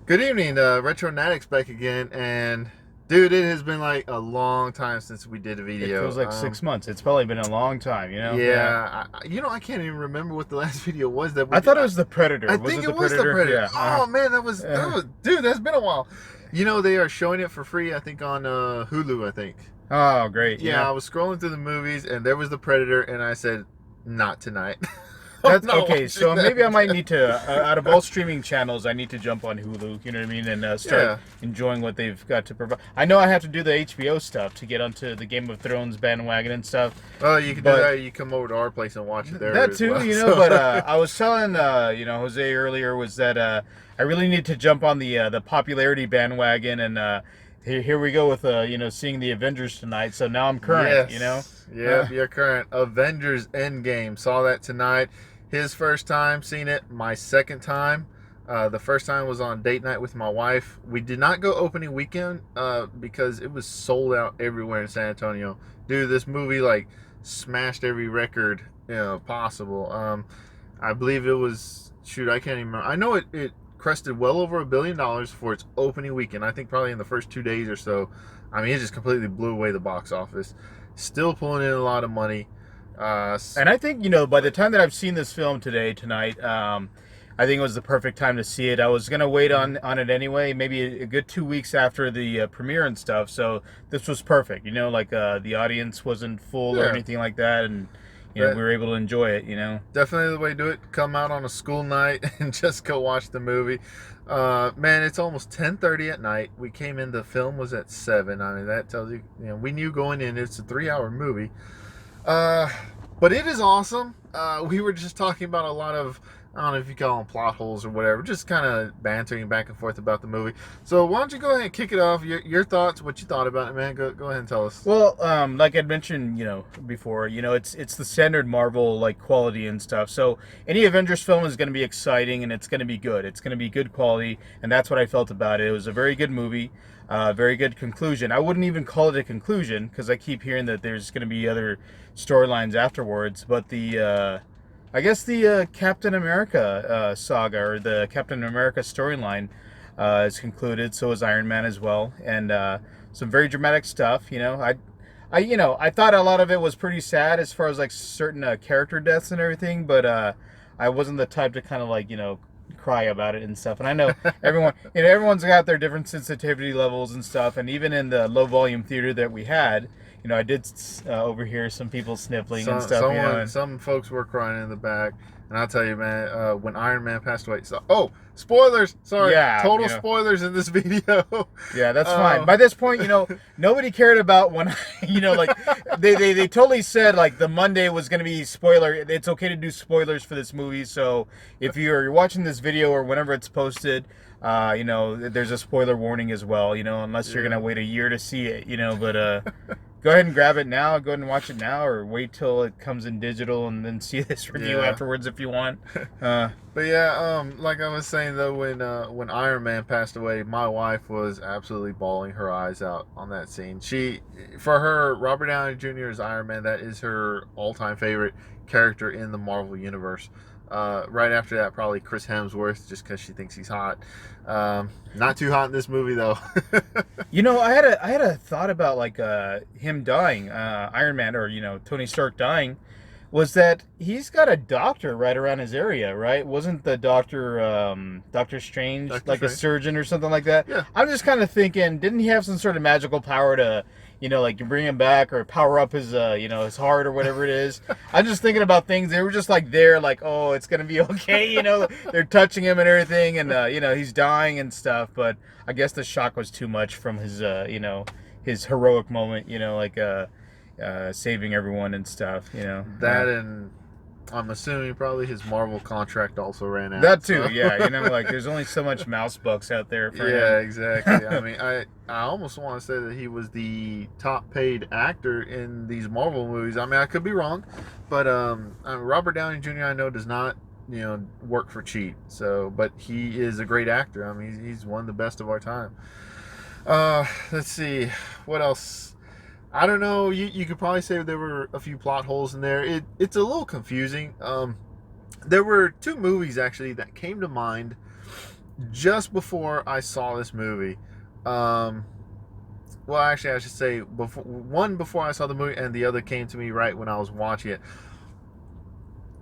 Good evening, RetroNatics back again, and dude, it has been like a long time since we did a It video. feels like 6 months. It's probably been a long time, you know? Yeah. Yeah, I can't even remember what the last video was that we I did. thought it was The I Predator. Was think it it The was the Predator? Predator. Yeah. Oh man, that was, dude, that's been a while. They are showing it for free. I think on Hulu. I think. Oh, great. Yeah, Yeah. I was scrolling through the movies, and there was the Predator, and I said, not tonight. I'm That's not okay. watching So that maybe I might again. need to, out of all streaming channels, I need to jump on Hulu, you know what I mean? And start Yeah. enjoying what they've got to provide. I know I have to do the HBO stuff to get onto the Game of Thrones bandwagon and stuff. Oh, you can do But that. You come over to our place and watch it there that as too, well. you know. So. But I was telling Jose earlier was that I really need to jump on the popularity bandwagon, and here we go with seeing the Avengers tonight. So now I'm current, you know. Yes. Yep, you're current. Avengers Endgame. Saw that tonight. His first time seeing it, my second time. The first time was on date night with my wife. We did not go opening weekend because it was sold out everywhere in San Antonio. Dude, this movie like smashed every record possible. I believe it was I can't even remember. I know it crested well over $1 billion for its opening weekend. I think probably in the first 2 days or so. I mean, it just completely blew away the box office. Still pulling in a lot of money. And I think by the time that I've seen this film tonight, I think it was the perfect time to see it. I was gonna wait on it anyway, maybe a good 2 weeks after the premiere and stuff. So this was perfect. Like the audience wasn't full or Yeah, anything like that, and we that were able to enjoy it. definitely the way to do it. Come out on a school night and just go watch the movie. Man, it's almost 10:30 at night. We came in. The film was at 7. I mean, that tells you. We knew going in it's a 3-hour movie. Uh, but it is awesome. We were just talking about a lot of, I don't know if you call them plot holes or whatever, just kind of bantering back and forth about the movie. So why don't you go ahead and kick it off? Your thoughts, what you thought about it, man. Go ahead and tell us. Well, like I'd mentioned, before, it's the standard Marvel like quality and stuff. So any Avengers film is going to be exciting and it's going to be good. It's going to be good quality, and that's what I felt about it. It was a very good movie, very good conclusion. I wouldn't even call it a conclusion because I keep hearing that there's going to be other storylines afterwards. But I guess the Captain America saga or the Captain America storyline is concluded. So is Iron Man as well, and some very dramatic stuff. I thought a lot of it was pretty sad as far as like certain character deaths and everything, but I wasn't the type to kind of like cry about it and stuff. And I know everyone's got their different sensitivity levels and stuff. And even in the low volume theater that we had, I did overhear some people sniffling and stuff. Some folks were crying in the back, and I'll tell you, man, when Iron Man passed away. So, spoilers! Sorry, Yeah, total spoilers in this video. Yeah, that's fine. By this point, nobody cared about when, like they totally said like the Monday was going to be spoiler. It's okay to do spoilers for this movie. So if you're watching this video or whenever it's posted, there's a spoiler warning as well. Unless you're Yeah. gonna wait a year to see it. But go ahead and grab it now. Go ahead and watch it now, or wait till it comes in digital and then see this review Yeah. afterwards if you want. But yeah, like I was saying though, when Iron Man passed away, my wife was absolutely bawling her eyes out on that scene. For her, Robert Downey Jr. as Iron Man, that is her all-time favorite character in the Marvel universe. Right after that, probably Chris Hemsworth, just because she thinks he's hot. Not too hot in this movie though. I had a thought about like him dying, Iron Man, or Tony Stark dying. Was that he's got a doctor right around his area, right? Wasn't the doctor Doctor Strange Doctor like a Strange. surgeon or something like that? Yeah. I'm just kind of thinking, didn't he have some sort of magical power to, like bring him back or power up his his heart or whatever it is? I'm just thinking about things. They were just like there, like, oh, it's gonna be okay, they're touching him and everything, and he's dying and stuff. But I guess the shock was too much from his his heroic moment, saving everyone and stuff. That and I'm assuming probably his Marvel contract also ran out. That too, so. yeah. Like there's only so much mouse bucks out there for Yeah, him. exactly. I mean, I almost want to say that he was the top paid actor in these Marvel movies. I mean, I could be wrong, but Robert Downey Jr. I know does not work for cheap. So, but he is a great actor. I mean, he's one of the best of our time. Let's see what else. I don't know. You could probably say there were a few plot holes in there. It's a little confusing. There were two movies actually that came to mind just before I saw this movie, um, well, actually, I should say before I saw the movie, and the other came to me right when I was watching it.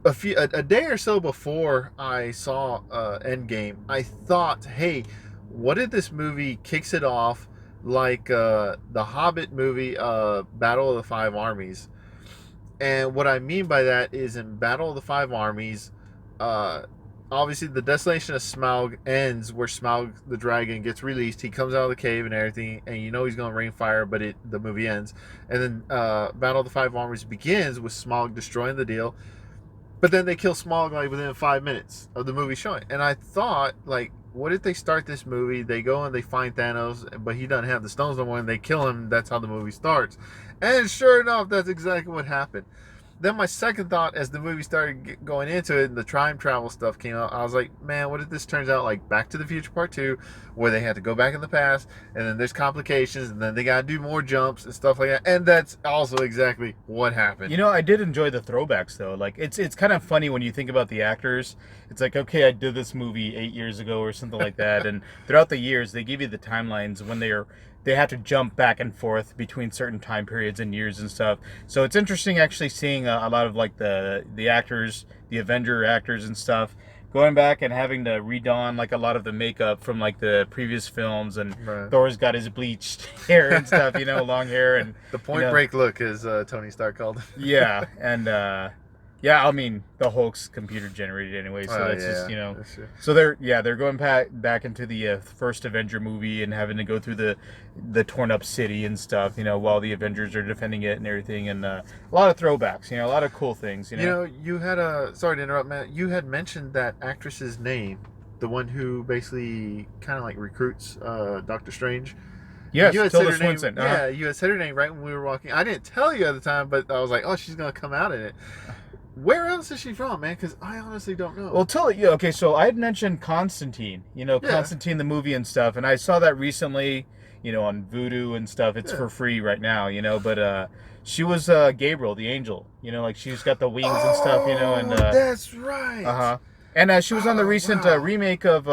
A day or so before I saw Endgame, I thought, hey, what if this movie kicks it off like the Hobbit movie, Battle of the Five Armies? And what I mean by that is in Battle of the Five Armies, uh, obviously the Desolation of Smaug ends where Smaug the dragon gets released. He comes out of the cave and everything, and you know he's going to rain fire, but the movie ends. And then Battle of the Five Armies begins with Smaug destroying the deal. But then they kill Smaug like within 5 minutes of the movie showing. And I thought, like, what if they start this movie, they go and they find Thanos, but he doesn't have the stones no more, and they kill him, that's how the movie starts. And sure enough, that's exactly what happened. Then my second thought, as the movie started going into it and the time travel stuff came out, I was like, man, what if this turns out like Back to the Future Part 2, where they had to go back in the past, and then there's complications, and then they got to do more jumps and stuff like that. And that's also exactly what happened. You know, I did enjoy the throwbacks though. Like it's kind of funny when you think about the actors. It's like, okay, I did this movie 8 years ago or something like that, and throughout the years they give you the timelines when they have to jump back and forth between certain time periods and years and stuff. So it's interesting actually seeing a lot of like the actors, the Avenger actors and stuff, going back and having to redon like a lot of the makeup from like the previous films, and Right. Thor's got his bleached hair and stuff, you know, long hair and The Point you know, Break look, as Tony Stark called it. yeah, and yeah, I mean the Hulk's computer generated anyway, so that's yeah, just you know. that's true. So they're going back into the first Avenger movie and having to go through the torn up city and stuff, you know, while the Avengers are defending it and everything, and a lot of throwbacks, you know, a lot of cool things, you know. You know, you had sorry to interrupt, Matt. You had mentioned that actress's name, the one who basically kind of like recruits Doctor Strange. Yes, You had Tilda said her name. Swinton. Yeah, you had said her name right when we were walking. I didn't tell you at the time, but I was like, oh, she's gonna come out in it. Where else is she from, man? Because I honestly don't know. Well, yeah, okay, so I had mentioned Constantine, you know, Yeah. Constantine the movie and stuff, and I saw that recently, you know, on Vudu and stuff. It's Yeah. for free right now, you know, but she was Gabriel, the angel, you know, like she's got the wings and stuff, you know, and that's right. uh-huh. And she was on the recent wow. remake of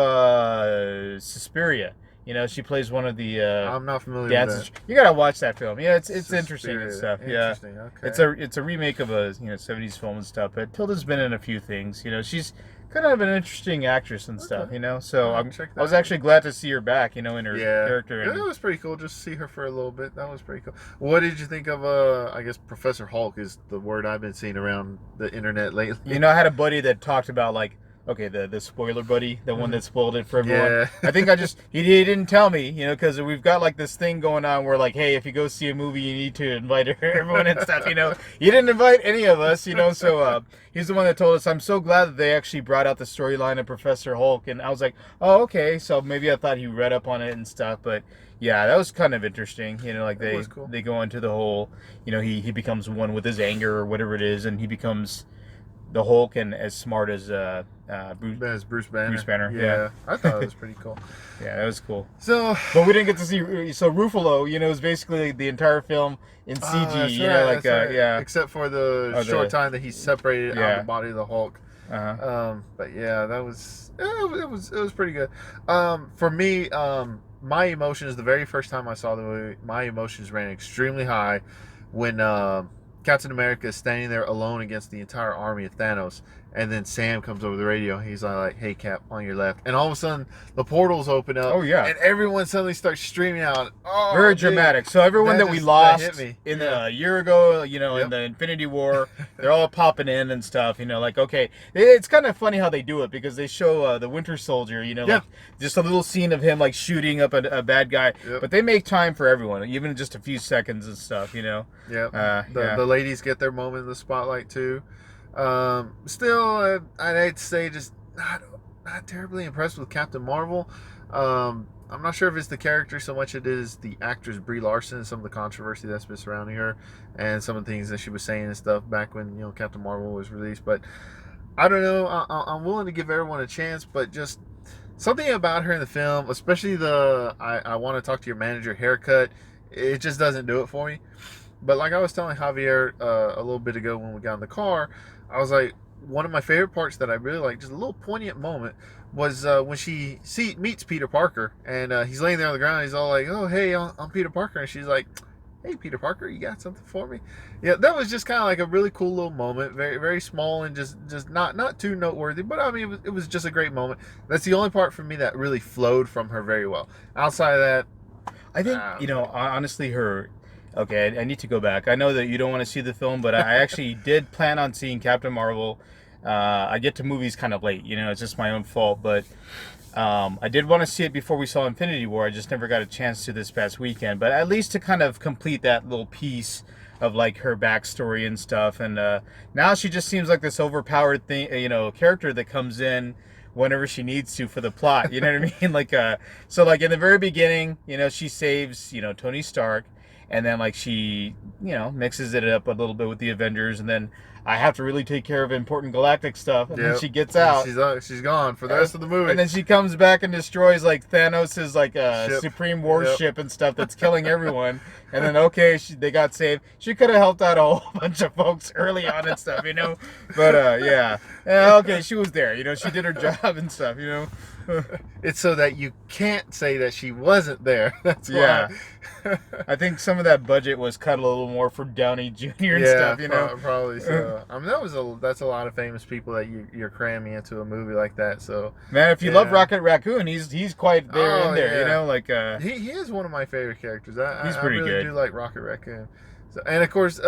Suspiria. You know, she plays one of the I'm not familiar dances. with that. You gotta watch that film. Yeah, it's interesting and Suspiria. stuff. Yeah. Interesting. Okay. It's a remake of a 70s film and stuff. But Tilda's been in a few things. You know, she's kind of an interesting actress and stuff. Okay. You know, so I'll check that I was out. actually glad to see her back. You know, in her character. Yeah, And, it was pretty cool just to see her for a little bit. That was pretty cool. What did you think of I guess Professor Hulk is the word I've been seeing around the internet lately. you know, I had a buddy that talked about like. Okay, the spoiler buddy, the one that spoiled it for everyone. Yeah. I think he didn't tell me, you know, because we've got like this thing going on where like, hey, if you go see a movie, you need to invite everyone and stuff, you know. He didn't invite any of us, you know, so he's the one that told us. I'm so glad that they actually brought out the storyline of Professor Hulk, and I was like, oh, okay, so maybe I thought he read up on it and stuff, but yeah, that was kind of interesting, you know, like Cool. they go into the whole, you know, he becomes one with his anger or whatever it is, and he becomes the Hulk and as smart as Bruce Banner. Bruce Banner, Yeah, yeah. I thought it was pretty cool. Yeah, that was cool. So, But we didn't get to see. So Ruffalo, you know, is basically the entire film in CG. that's you right, know, like that's right. yeah. Except for the Oh, short time that he's separated out Yeah. of the body of the Hulk. Uh-huh. But yeah, that was it was pretty good. For me, my emotions the very first time I saw the movie, my emotions ran extremely high when Captain America is standing there alone against the entire army of Thanos, and then Sam comes over the radio. He's like, "Hey, Cap, on your left," and all of a sudden the portals open up. Oh, yeah. and everyone suddenly starts streaming out. Oh, Very dude. dramatic. So everyone that we that lost hit me. in Yeah. a year ago, you know, Yep. in the Infinity War, they're all popping in and stuff. You know, like okay, it's kind of funny how they do it because they show the Winter Soldier. You know, Yeah. like just a little scene of him like shooting up a bad guy, Yep. but they make time for everyone, even just a few seconds and stuff. You know. Yeah, Yeah. the ladies get their moment in the spotlight too. Still, I'd hate to say, just not terribly impressed with Captain Marvel. I'm not sure if it's the character so much it is the actress Brie Larson and some of the controversy that's been surrounding her, and some of the things that she was saying and stuff back when Captain Marvel was released. But I don't know. I'm willing to give everyone a chance, but just something about her in the film, especially the I want to talk to your manager haircut, it just doesn't do it for me. But like I was telling Javier a little bit ago when we got in the car, I was like, one of my favorite parts that I really like, just a little poignant moment, was when she meets Peter Parker, and he's laying there on the ground. He's all like, "Oh, hey, I'm Peter Parker," and she's like, "Hey, Peter Parker, you got something for me?" Yeah, that was just kind of like a really cool little moment, very very small and just not too noteworthy, but I mean it was just a great moment. That's the only part for me that really flowed from her very well. Outside of that, I think, honestly, her. Okay, I need to go back. I know that you don't want to see the film, but I actually did plan on seeing Captain Marvel. I get to movies kind of late, it's just my own fault. But I did want to see it before we saw Infinity War. I just never got a chance to this past weekend. But at least to kind of complete that little piece of like her backstory and stuff. And now she just seems like this overpowered thing, character that comes in whenever she needs to for the plot. You know what I mean? Like, so like in the very beginning, she saves, Tony Stark, and then like she, mixes it up a little bit with the Avengers, and then I have to really take care of important galactic stuff, and then she gets out. She's gone for the rest of the movie, and then she comes back and destroys like Thanos's like Ship. Supreme Warship and stuff that's killing everyone. And then they got saved. She could have helped out a whole bunch of folks early on and stuff, But yeah, okay, she was there. She did her job and stuff. It's so that you can't say that she wasn't there. That's why. Yeah. I think some of that budget was cut a little more for Downey Jr. and stuff, probably so. I mean, that's a lot of famous people that you're cramming into a movie like that. So, man, if you love Rocket Raccoon, he's quite there in there, yeah. Like he is one of my favorite characters. He's pretty I really good. do like Rocket Raccoon. So, and of course,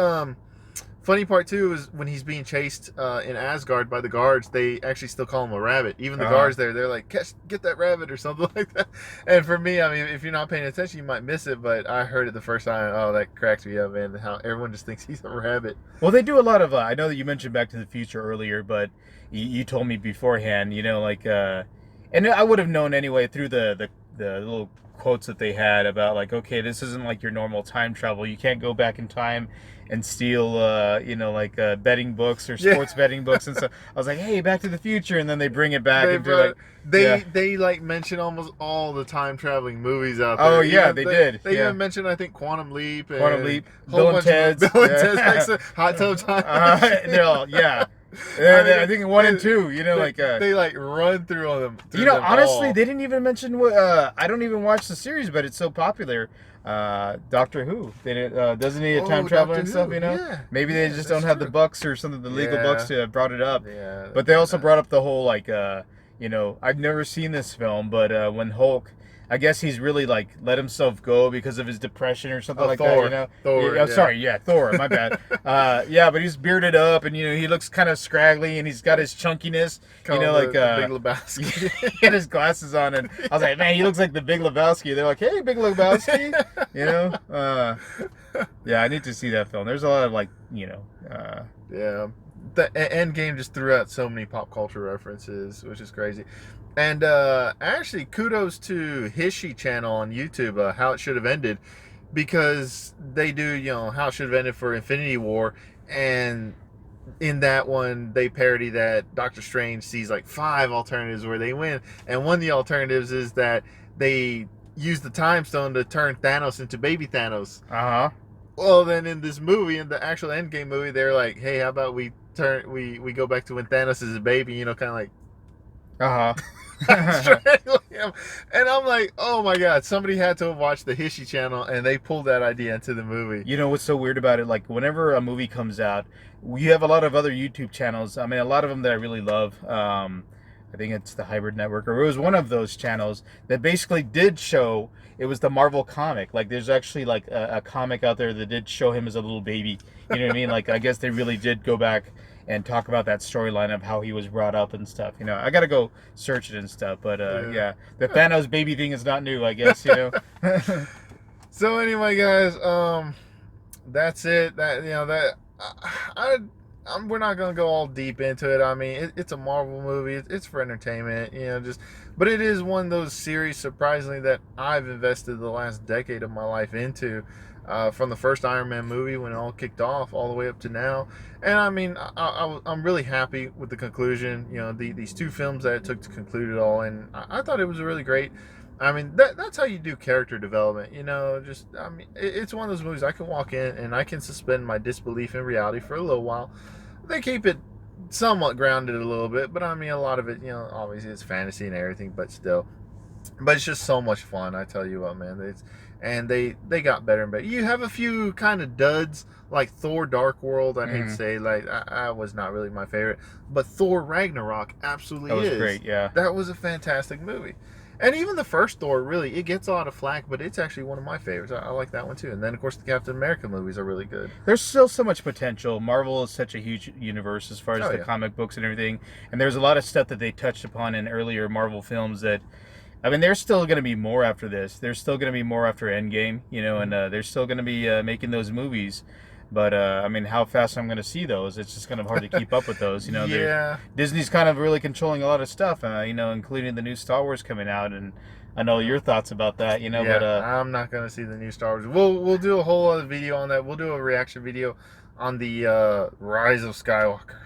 funny part too is when he's being chased in Asgard by the guards, they actually still call him a rabbit. Even the guards there, they're like, "Get that rabbit" or something like that. And for me, I mean, if you're not paying attention, you might miss it. But I heard it the first time. Oh, that cracks me up, man! How everyone just thinks he's a rabbit. Well, they do a lot of. I know that you mentioned Back to the Future earlier, but you told me beforehand, and I would have known anyway through the little quotes that they had about like, okay, this isn't like your normal time travel. You can't go back in time and steal, betting books or sports betting books and stuff. I was like, hey, Back to the Future, and then they bring it back they like mention almost all the time traveling movies out there. Oh yeah, they did. They even mentioned I think Quantum Leap, Bill and Ted's, Hot Tub Time. They're all I think 1 and 2, they like run through all them. Honestly, they didn't even mention what. I don't even watch the series, but it's so popular. Doctor Who, doesn't he a time traveler and stuff? Yeah. Maybe they just don't have the bucks or some of the legal bucks to have brought it up. Yeah, but they also brought up the whole I've never seen this film, but when Hulk. I guess he's really like let himself go because of his depression or something like Thor. that. Thor. Thor. My bad. But he's bearded up and he looks kind of scraggly and he's got his chunkiness. Big Lebowski. He had his glasses on and I was like, man, he looks like the Big Lebowski. They're like, hey, Big Lebowski. Yeah, I need to see that film. There's a lot of yeah. The Endgame just threw out so many pop culture references, which is crazy. And actually, kudos to Hishi channel on YouTube, How It Should Have Ended, because they do, How It Should Have Ended for Infinity War, and in that one, they parody that Doctor Strange sees like 5 alternatives where they win, and one of the alternatives is that they use the time stone to turn Thanos into baby Thanos. Well, then in this movie, in the actual Endgame movie, they're like, hey, how about we go back to when Thanos is a baby, kind of like strangling him. And I'm like, oh my god, somebody had to have watched the Hishi channel and they pulled that idea into the movie. You know what's so weird about it? Like whenever a movie comes out, we have a lot of other YouTube channels. I mean, a lot of them that I really love. I think it's the Hybrid Network, or it was one of those channels that basically did show it was the Marvel comic. Like there's actually like a comic out there that did show him as a little baby. You know what I mean? Like I guess they really did go back and talk about that storyline of how he was brought up and stuff. I gotta go search it and stuff. But the Thanos baby thing is not new, I guess. So anyway, guys, that's it. We're not gonna go all deep into it. I mean, it's a Marvel movie. It's for entertainment, but it is one of those series, surprisingly, that I've invested the last decade of my life into. From the first Iron Man movie when it all kicked off all the way up to now. And I mean, I'm really happy with the conclusion, these 2 films that it took to conclude it all. And I thought it was really great. I mean, that's how you do character development, it's one of those movies I can walk in and I can suspend my disbelief in reality for a little while. They keep it somewhat grounded a little bit, but I mean, a lot of it, obviously it's fantasy and everything, but still. But it's just so much fun, I tell you what, man. And they got better and better. You have a few kind of duds like Thor: Dark World. I'd hate to say, like, I was not really my favorite, but Thor: Ragnarok absolutely That was is. great, yeah. That was a fantastic movie. And even the first Thor, really, it gets a lot of flack, but it's actually one of my favorites. I like that one too. And then, of course, the Captain America movies are really good. There's still so much potential. Marvel is such a huge universe as far as Oh, the yeah. comic books and everything. And there's a lot of stuff that they touched upon in earlier Marvel films that, I mean, there's still going to be more after this. There's still going to be more after Endgame, and they're still going to be making those movies. But I mean, how fast I'm going to see those? It's just kind of hard to keep up with those. Yeah. Disney's kind of really controlling a lot of stuff. Including the new Star Wars coming out, and I know your thoughts about that. Yeah, But I'm not gonna see the new Star Wars. We'll do a whole other video on that. We'll do a reaction video on the Rise of Skywalker.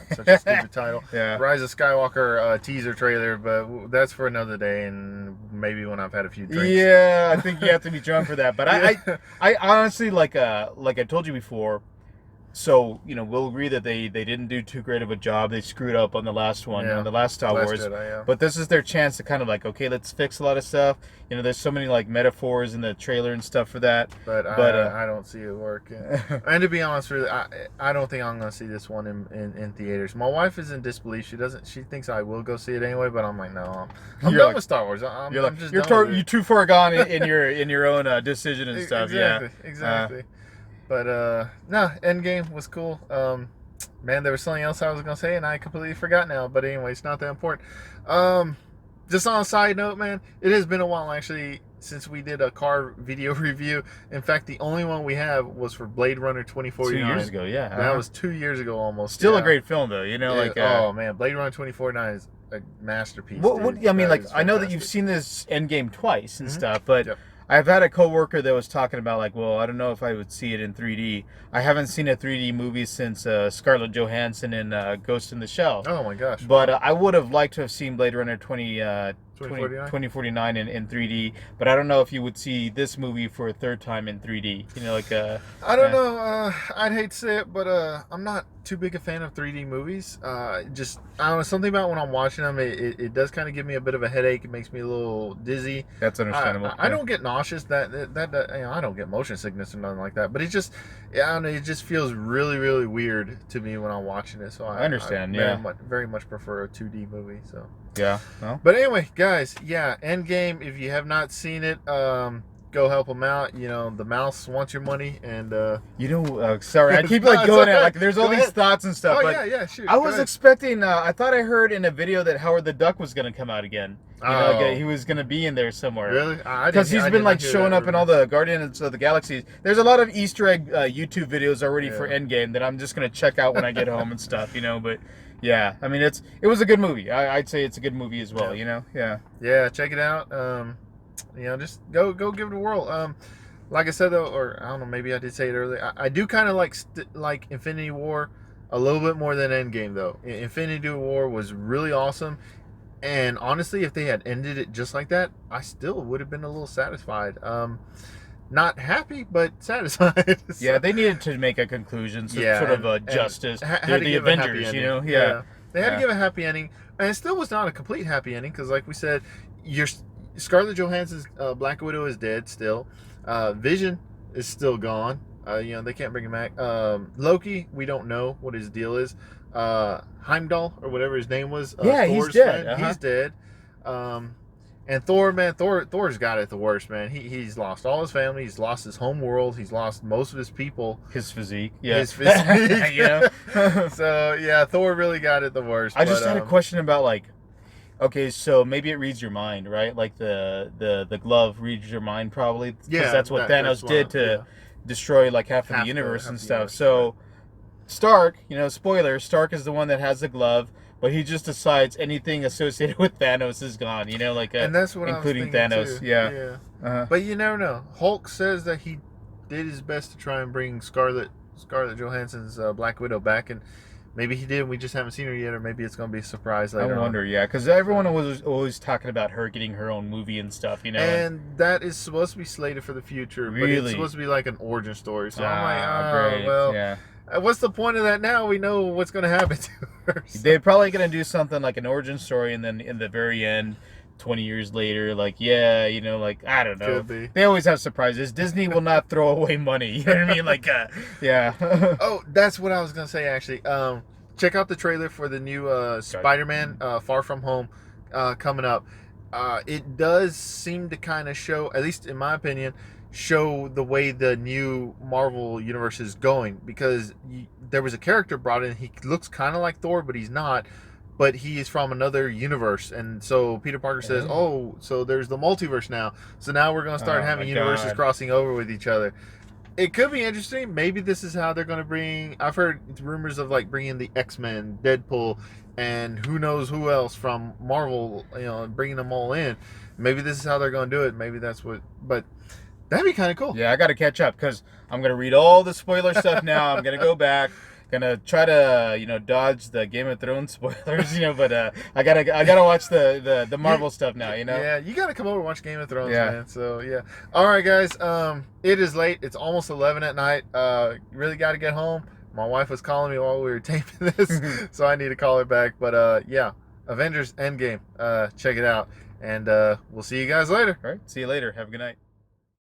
God, such a stupid title. Yeah. Rise of Skywalker teaser trailer, but that's for another day, and maybe when I've had a few drinks. Yeah, I think you have to be drunk for that. But Yeah. I honestly, like I told you before. So we'll agree that they didn't do too great of a job. They screwed up on the last one, Yeah. the last Star Last Wars. Jedi, yeah. But this is their chance to kind of like, okay, let's fix a lot of stuff. There's so many like metaphors in the trailer and stuff for that. But I don't see it work. And to be honest with you, I don't think I'm gonna see this one in theaters. My wife is in disbelief. She thinks I will go see it anyway, but I'm like, no, I'm You're done like- with Star Wars. I'm just you're done with it. you're too far gone in your own decision and stuff. Exactly, Yeah. exactly. But no, Endgame was cool. Man, there was something else I was gonna say and I completely forgot now. But anyway, it's not that important. Just on a side note, man, it has been a while actually since we did a car video review. In fact, the only one we have was for Blade Runner 2049. 2 years ago, yeah. That was 2 years ago almost. Still yeah. a great film though. Oh man, Blade Runner 2049 is a masterpiece. What dude. I mean, That like is I know that you've fantastic. seen this Endgame twice and Mhm. stuff, but Yep. I've had a coworker that was talking about like, well, I don't know if I would see it in 3D. I haven't seen a 3D movie since Scarlett Johansson in Ghost in the Shell. Oh my gosh. But I would have liked to have seen Blade Runner 2049? 2049 in 3D. But I don't know if you would see this movie for a third time in 3D. I don't know. I'd hate to say it, but I'm not too big a fan of 3D movies. Just I don't know, something about when I'm watching them, it does kind of give me a bit of a headache. It makes me a little dizzy. That's understandable. I don't get nauseous. That I don't get motion sickness or nothing like that. But it just I don't know. It just feels really really weird to me when I'm watching it. So I understand. very much prefer a 2D movie. So Yeah. Well, but anyway, guys, yeah, Endgame. If you have not seen it, go help them out. The mouse wants your money, and sorry, I keep No, like it's going okay. at like there's all Go these ahead. thoughts and stuff. oh but yeah, shoot. I go was ahead. expecting. I thought I heard in a video that Howard the Duck was going to come out again. Oh. He was going to be in there somewhere. Really? Because he's been like showing up in all the Guardians of the Galaxy. There's a lot of Easter egg YouTube videos already for Yeah. Endgame that I'm just going to check out when I get home and stuff. But yeah, I mean it was a good movie. I'd say it's a good movie as well. Yeah. Yeah, check it out. Just go give it a whirl. Like I said though, or I don't know, maybe I did say it earlier. I do kind of like Infinity War a little bit more than Endgame though. Infinity War was really awesome, and honestly, if they had ended it just like that, I still would have been a little satisfied. Not happy, but satisfied. Yeah, they needed to make a conclusion, so Yeah, sort of and justice. had They're to the give a happy Avengers, ending. Yeah. They had Yeah. to give a happy ending, and it still was not a complete happy ending because, like we said, your Scarlett Johansson's Black Widow is dead still. Vision is still gone. They can't bring him back. Loki, we don't know what his deal is. Heimdall or whatever his name was. Yeah, he's Thor's dead. friend, he's dead. And Thor, man, Thor's got it the worst, man. He's lost all his family. He's lost his home world. He's lost most of his people. His physique. Yeah. His physique. Yeah. So yeah, Thor really got it the worst. I just had a question about like, okay, so maybe it reads your mind, right? Like the glove reads your mind probably, because Yeah, that's what that's Thanos did to yeah. destroy like half of Half the universe half and the stuff. universe, So Stark, spoiler, Stark is the one that has the glove, but he just decides anything associated with Thanos is gone. and that's what including I was thinking Thanos. too. Yeah. Uh-huh. But you never know. Hulk says that he did his best to try and bring Scarlett Johansson's Black Widow back, and maybe he did. We just haven't seen her yet, or maybe it's going to be a surprise later. I wonder, yeah, because everyone was always talking about her getting her own movie and stuff, And that is supposed to be slated for the future, but it's Really? supposed to be like an origin story. So I'm like, great. well, Yeah. what's the point of that now? We know what's going to happen to her. universe. They're probably gonna do something like an origin story, and then in the very end, 20 years later, like, yeah, you know, like, I don't know. Could be. They always have surprises. Disney will not throw away money. You know what I mean? Like, yeah. Oh, that's what I was gonna say actually. Check out the trailer for the new Spider-Man Far From Home coming up. It does seem to kind of show, at least in my opinion, show the way the new Marvel universe is going, because there was a character brought in. He looks kind of like Thor, but he's not. But he is from another universe, and so Peter Parker says, Yeah. "Oh, so there's the multiverse now. So now we're gonna start Oh, having my universes God. crossing over with each other." It could be interesting. Maybe this is how they're going to bring. I've heard rumors of like bringing the X-Men, Deadpool, and who knows who else from Marvel. You know, bringing them all in. Maybe this is how they're going to do it. Maybe that's what. But that'd be kind of cool. Yeah, I got to catch up because I'm gonna read all the spoiler stuff now. I'm gonna go back, gonna try to dodge the Game of Thrones spoilers, but I gotta watch the Marvel stuff now. Yeah, you got to come over and watch Game of Thrones, Yeah. man. So yeah. All right, guys. It is late. It's almost 11 at night. Really got to get home. My wife was calling me while we were taping this, so I need to call her back. But yeah, Avengers Endgame. Check it out, and we'll see you guys later. All right, see you later. Have a good night.